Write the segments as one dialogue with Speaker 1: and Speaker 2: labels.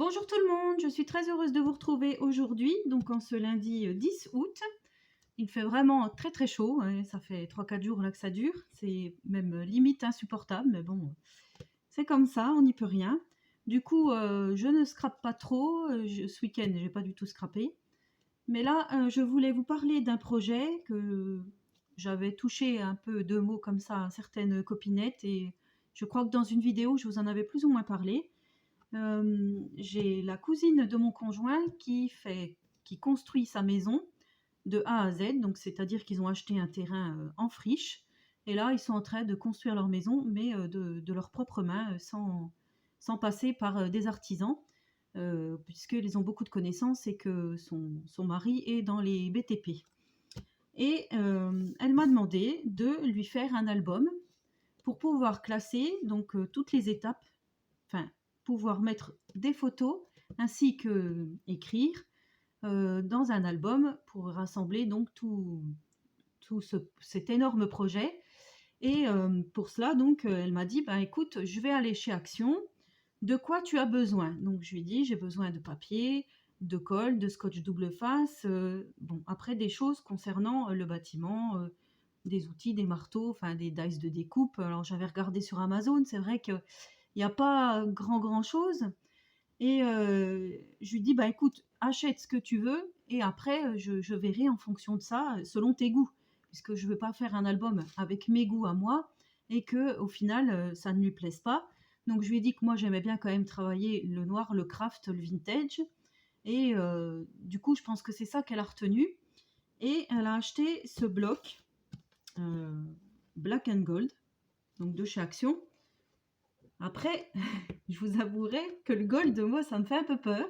Speaker 1: Bonjour tout le monde, je suis très heureuse de vous retrouver aujourd'hui, donc en ce lundi 10 août. Il fait vraiment très très chaud, hein, ça fait 3-4 jours là que ça dure, c'est même limite insupportable, mais bon, c'est comme ça, on n'y peut rien. Du coup, je ne scrape pas trop, ce week-end j'ai pas du tout scrapé. Mais là, je voulais vous parler d'un projet que j'avais touché un peu deux mots comme ça à certaines copinettes et je crois que dans une vidéo, je vous en avais plus ou moins parlé. J'ai la cousine de mon conjoint qui construit sa maison de A à Z, donc c'est-à-dire qu'ils ont acheté un terrain, en friche et là, ils sont en train de construire leur maison, mais de leurs propres mains, sans passer par, des artisans, puisqu'ils ont beaucoup de connaissances et que son mari est dans les BTP et elle m'a demandé de lui faire un album pour pouvoir classer donc toutes les étapes, enfin, pouvoir mettre des photos ainsi que écrire dans un album pour rassembler donc cet énorme projet. Et pour cela, donc, elle m'a dit, bah, écoute, je vais aller chez Action, de quoi tu as besoin? Donc, je lui ai dit, j'ai besoin de papier, de colle, de scotch double face, bon, après des choses concernant le bâtiment, des outils, des marteaux, enfin des dice de découpe. Alors, j'avais regardé sur Amazon, c'est vrai qu'il n'y a pas grand chose. Et je lui dis: «Bah, écoute, achète ce que tu veux et après, je verrai en fonction de ça, selon tes goûts». Puisque je veux pas faire un album avec mes goûts à moi et qu'au final, ça ne lui plaise pas. Donc je lui ai dit que moi, j'aimais bien quand même travailler le noir, le craft, le vintage et du coup, je pense que c'est ça qu'elle a retenu et elle a acheté ce bloc, heu, Black and Gold, donc de chez Action. Après, je vous avouerai que le gold, moi, ça me fait un peu peur.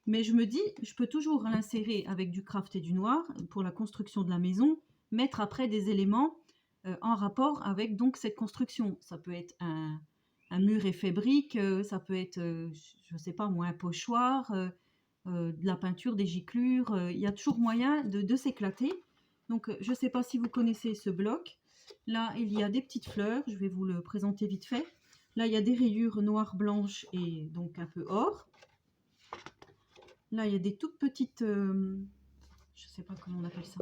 Speaker 1: Mais je me dis, je peux toujours l'insérer avec du craft et du noir pour la construction de la maison, mettre après des éléments en rapport avec donc cette construction. Ça peut être un mur effet brique, ça peut être, je ne sais pas moi, un pochoir, de la peinture, des giclures. Il y a toujours moyen de s'éclater. Donc, je ne sais pas si vous connaissez ce bloc. Là, il y a des petites fleurs. Je vais vous le présenter vite fait. Là, il y a des rayures noires, blanches et donc un peu or. Là, il y a des toutes petites, je sais pas comment on appelle ça,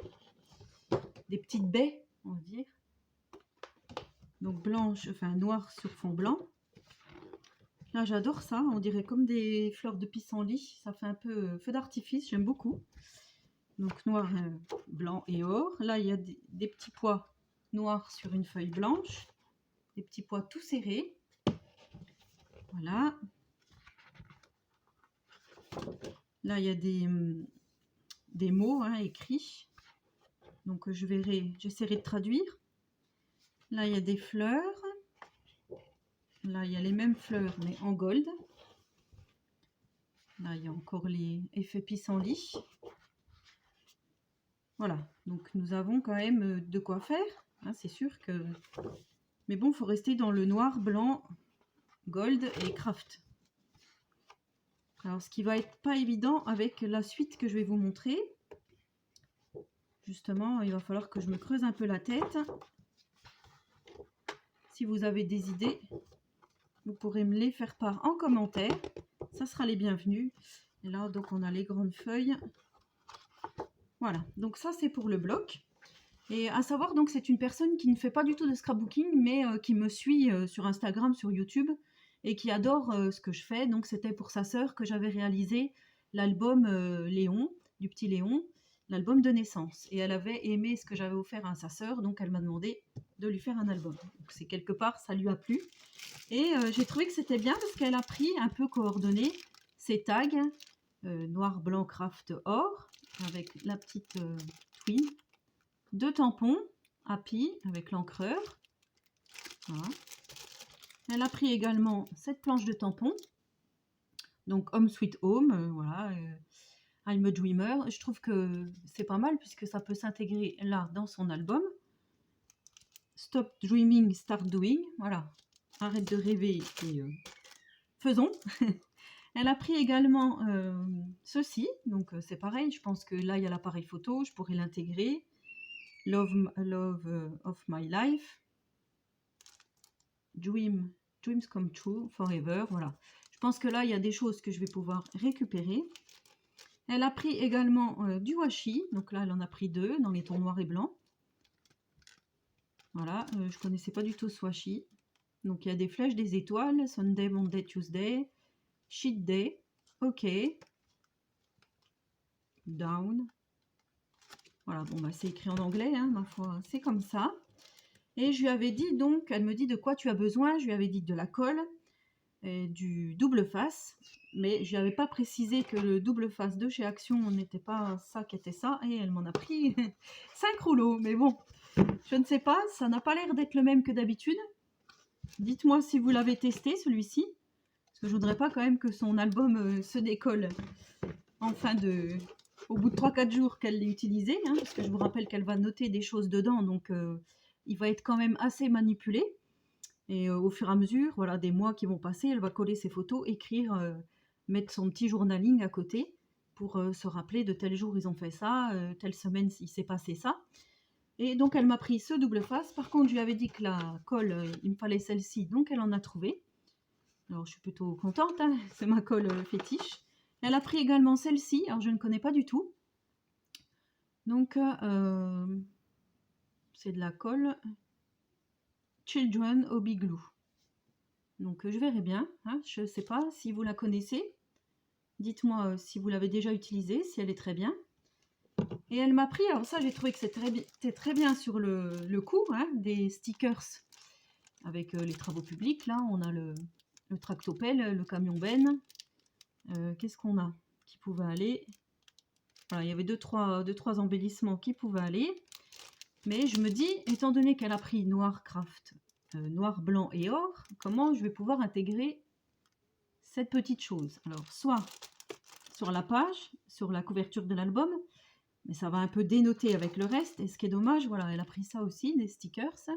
Speaker 1: des petites baies, on va dire. Donc blanche, enfin noir sur fond blanc. Là, j'adore ça, on dirait comme des fleurs de pissenlit. Ça fait un peu feu d'artifice, j'aime beaucoup. Donc noir, blanc et or. Là, il y a des petits pois noirs sur une feuille blanche. Des petits pois tout serrés. Voilà. Là, il y a des mots hein, écrits. Donc j'essaierai de traduire. Là, il y a des fleurs. Là, il y a les mêmes fleurs, mais en gold. Là, il y a encore les effets pissenlit. Voilà, donc nous avons quand même de quoi faire. Hein, c'est sûr que... Mais bon, il faut rester dans le noir, blanc, gold et craft. Alors, ce qui va être pas évident avec la suite que je vais vous montrer. Justement, il va falloir que je me creuse un peu la tête. Si vous avez des idées, vous pourrez me les faire part en commentaire. Ça sera les bienvenus. Et là, donc, on a les grandes feuilles. Voilà, donc ça, c'est pour le bloc. Et à savoir, donc, c'est une personne qui ne fait pas du tout de scrapbooking, mais qui me suit sur Instagram, sur YouTube, et qui adore ce que je fais. Donc, c'était pour sa sœur que j'avais réalisé l'album Léon, du petit Léon, l'album de naissance. Et elle avait aimé ce que j'avais offert à sa sœur, donc elle m'a demandé de lui faire un album. Donc, c'est quelque part, ça lui a plu. Et j'ai trouvé que c'était bien parce qu'elle a pris un peu coordonné ses tags, noir, blanc, craft, or, avec la petite twin. 2 tampons Happy avec l'encreur. Voilà. Elle a pris également cette planche de tampons. Donc Home Sweet Home, voilà. I'm a Dreamer. Je trouve que c'est pas mal puisque ça peut s'intégrer là dans son album. Stop Dreaming, Start Doing. Voilà. Arrête de rêver et faisons. Elle a pris également ceci. Donc c'est pareil. Je pense que là il y a l'appareil photo. Je pourrais l'intégrer. Love of my life, dreams come true forever, voilà. Je pense que là, il y a des choses que je vais pouvoir récupérer. Elle a pris également du washi. Donc là, elle en a pris 2 dans les tons noirs et blancs. Voilà, je ne connaissais pas du tout ce washi. Donc il y a des flèches, des étoiles. Sunday, Monday, Tuesday. Cheat day. OK. Down. Voilà, bon, bah, c'est écrit en anglais, hein, ma foi. C'est comme ça. Et je lui avais dit, donc, elle me dit de quoi tu as besoin. Je lui avais dit de la colle et du double face. Mais je lui avais pas précisé que le double face de chez Action n'était pas ça qui était ça. Et elle m'en a pris 5 rouleaux. Mais bon, je ne sais pas, ça n'a pas l'air d'être le même que d'habitude. Dites-moi si vous l'avez testé, celui-ci. Parce que je voudrais pas quand même que son album se décolle au bout de 3-4 jours qu'elle l'ait utilisé. Hein, parce que je vous rappelle qu'elle va noter des choses dedans. Donc, il va être quand même assez manipulé. Et au fur et à mesure, voilà, des mois qui vont passer, elle va coller ses photos, écrire, mettre son petit journaling à côté pour se rappeler de tel jour ils ont fait ça, telle semaine il s'est passé ça. Et donc elle m'a pris ce double face. Par contre, je lui avais dit que la colle, il me fallait celle-ci, donc elle en a trouvé. Alors je suis plutôt contente, hein, c'est ma colle fétiche. Elle a pris également celle-ci, alors je ne connais pas du tout. Donc c'est de la colle Children Hobby Glue. Donc je verrai bien, hein, je ne sais pas si vous la connaissez. Dites-moi si vous l'avez déjà utilisée, si elle est très bien. Et elle m'a pris, alors ça j'ai trouvé que c'était très bien sur le coup, hein, des stickers avec les travaux publics. Là on a le tractopelle, le camion benne. Qu'est-ce qu'on a qui pouvait aller? Voilà, il y avait deux, trois embellissements qui pouvaient aller. Mais je me dis, étant donné qu'elle a pris noir craft, noir, blanc et or, comment je vais pouvoir intégrer cette petite chose? Alors, soit sur la page, sur la couverture de l'album, mais ça va un peu dénoter avec le reste. Et ce qui est dommage, voilà, elle a pris ça aussi, des stickers.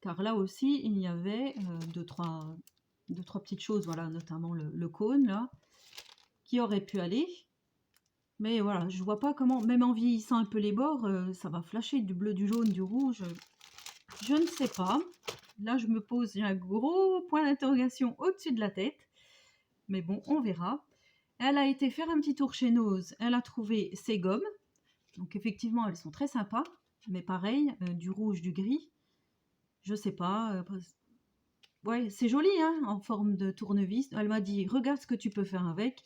Speaker 1: Car là aussi, il y avait deux, trois petites choses, voilà, notamment le cône, là, qui aurait pu aller. Mais voilà, je vois pas comment, même en vieillissant un peu les bords, ça va flasher du bleu, du jaune, du rouge. Je ne sais pas. Là, je me pose un gros point d'interrogation au-dessus de la tête. Mais bon, on verra. Elle a été faire un petit tour chez Nose. Elle a trouvé ses gommes. Donc effectivement, elles sont très sympas. Mais pareil, du rouge, du gris. Je sais pas. Ouais, c'est joli, hein, en forme de tournevis. Elle m'a dit, regarde ce que tu peux faire avec.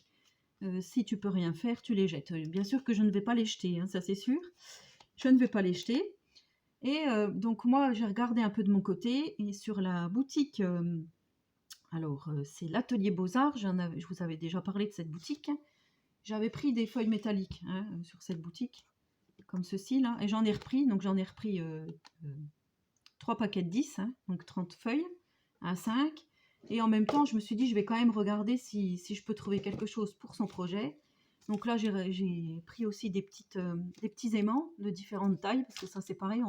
Speaker 1: Si tu peux rien faire, tu les jettes. Bien sûr que je ne vais pas les jeter, hein, ça c'est sûr. Je ne vais pas les jeter. Et donc moi, j'ai regardé un peu de mon côté. Et sur la boutique, alors c'est l'Atelier Beaux-Arts. Je vous avais déjà parlé de cette boutique. J'avais pris des feuilles métalliques, hein, sur cette boutique, comme ceci là. Et j'en ai repris, donc j'en ai repris 3 paquets de 10, hein, donc 30 feuilles à 5. Et en même temps, je me suis dit, je vais quand même regarder si je peux trouver quelque chose pour son projet. Donc là, j'ai pris aussi des petits aimants de différentes tailles, parce que ça, c'est pareil,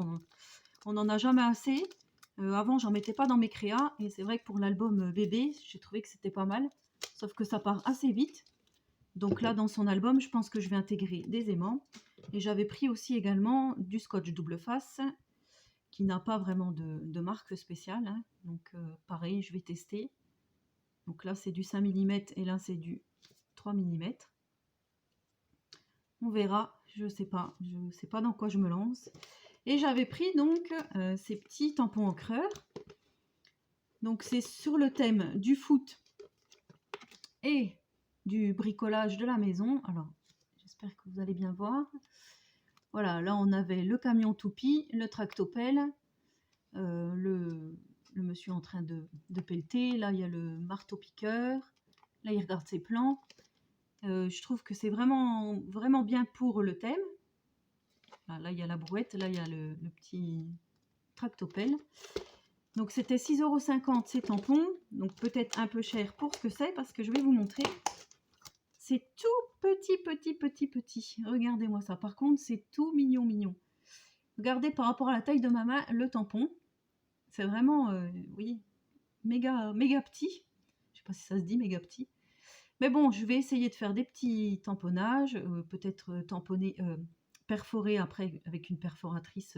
Speaker 1: on n'en a jamais assez. Avant, j'en mettais pas dans mes créas, et c'est vrai que pour l'album bébé, j'ai trouvé que c'était pas mal, sauf que ça part assez vite. Donc là, dans son album, je pense que je vais intégrer des aimants. Et j'avais pris aussi également du scotch double face, qui n'a pas vraiment de marque spéciale, hein. Donc pareil, je vais tester. Donc là c'est du 5 mm et là c'est du 3 mm. On verra, je sais pas dans quoi je me lance. Et j'avais pris donc ces petits tampons encreurs. Donc c'est sur le thème du foot et du bricolage de la maison. Alors j'espère que vous allez bien voir. Voilà, là on avait le camion toupie, le tractopelle, le monsieur en train de pelleter. Là, il y a le marteau-piqueur. Là, il regarde ses plans. Je trouve que c'est vraiment, vraiment bien pour le thème. Là, il y a la brouette. Là, il y a le petit tractopelle. Donc, c'était 6,50 € ces tampons. Donc, peut-être un peu cher pour ce que c'est, parce que je vais vous montrer. C'est tout petit, petit, petit, petit. Regardez-moi ça. Par contre, c'est tout mignon, mignon. Regardez par rapport à la taille de ma main, le tampon. C'est vraiment, oui, méga, méga petit. Je sais pas si ça se dit méga petit. Mais bon, je vais essayer de faire des petits tamponnages, peut-être tamponner, perforer après avec une perforatrice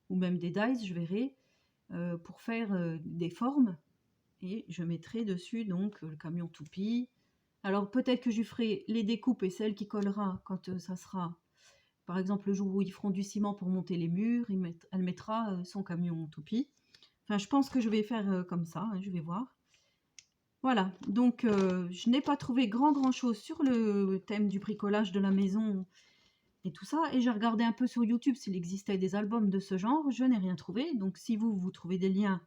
Speaker 1: ou même des dies, je verrai, pour faire des formes et je mettrai dessus donc le camion toupie. Alors peut-être que je ferai les découpes et celle qui collera quand ça sera, par exemple le jour où ils feront du ciment pour monter les murs, elle mettra son camion toupie. Enfin, je pense que je vais faire comme ça, hein, je vais voir. Voilà, donc je n'ai pas trouvé grand chose sur le thème du bricolage de la maison et tout ça, et j'ai regardé un peu sur YouTube s'il existait des albums de ce genre, je n'ai rien trouvé. Donc si vous trouvez des liens,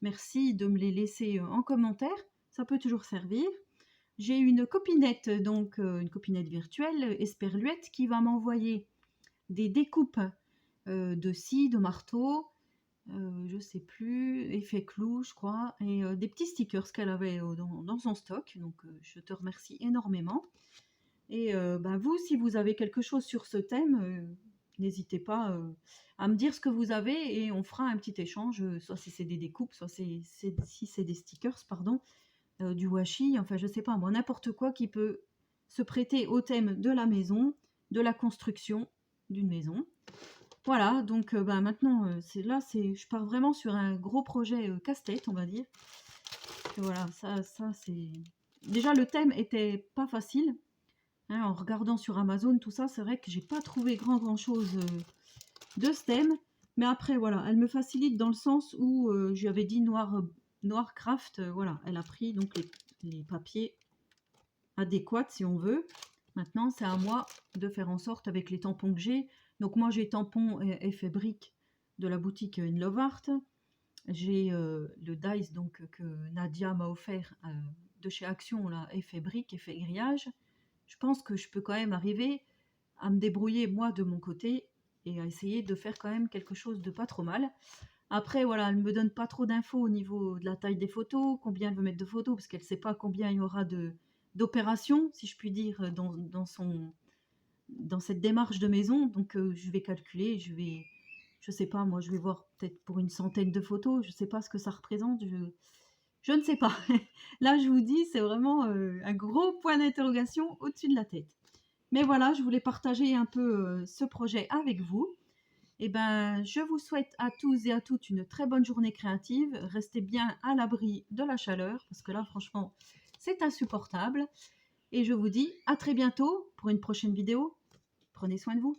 Speaker 1: merci de me les laisser en commentaire, ça peut toujours servir. J'ai une copinette, donc une copinette virtuelle, Esperluette, qui va m'envoyer des découpes de scie, de marteau, je sais plus, effet clou, je crois, et des petits stickers qu'elle avait dans son stock. Donc je te remercie énormément. Et ben vous, si vous avez quelque chose sur ce thème, n'hésitez pas à me dire ce que vous avez et on fera un petit échange, soit si c'est des découpes, soit si c'est des stickers, pardon, du washi, enfin je sais pas moi, n'importe quoi qui peut se prêter au thème de la maison, de la construction d'une maison. Voilà, donc ben maintenant, je pars vraiment sur un gros projet casse-tête, on va dire. Et voilà, ça c'est... Déjà le thème était pas facile. Hein, en regardant sur Amazon, tout ça, c'est vrai que j'ai pas trouvé grand chose de ce thème. Mais après, voilà, elle me facilite dans le sens où je lui avais dit noir craft, voilà, elle a pris donc les papiers adéquats si on veut. Maintenant, c'est à moi de faire en sorte avec les tampons que j'ai. Donc moi, j'ai tampons effet brique de la boutique In Love Art. J'ai le dice donc que Nadia m'a offert de chez Action, là, effet brique, effet grillage. Je pense que je peux quand même arriver à me débrouiller moi de mon côté et à essayer de faire quand même quelque chose de pas trop mal. Après, voilà, elle me donne pas trop d'infos au niveau de la taille des photos, combien elle veut mettre de photos, parce qu'elle sait pas combien il y aura d'opérations, si je puis dire, dans cette démarche de maison. Donc je vais calculer, je sais pas, moi je vais voir peut-être pour une centaine de photos, je sais pas ce que ça représente, je ne sais pas. Là, je vous dis, c'est vraiment un gros point d'interrogation au-dessus de la tête. Mais voilà, je voulais partager un peu ce projet avec vous. Et ben, je vous souhaite à tous et à toutes une très bonne journée créative. Restez bien à l'abri de la chaleur, parce que là, franchement, c'est insupportable. Et je vous dis à très bientôt pour une prochaine vidéo. Prenez soin de vous.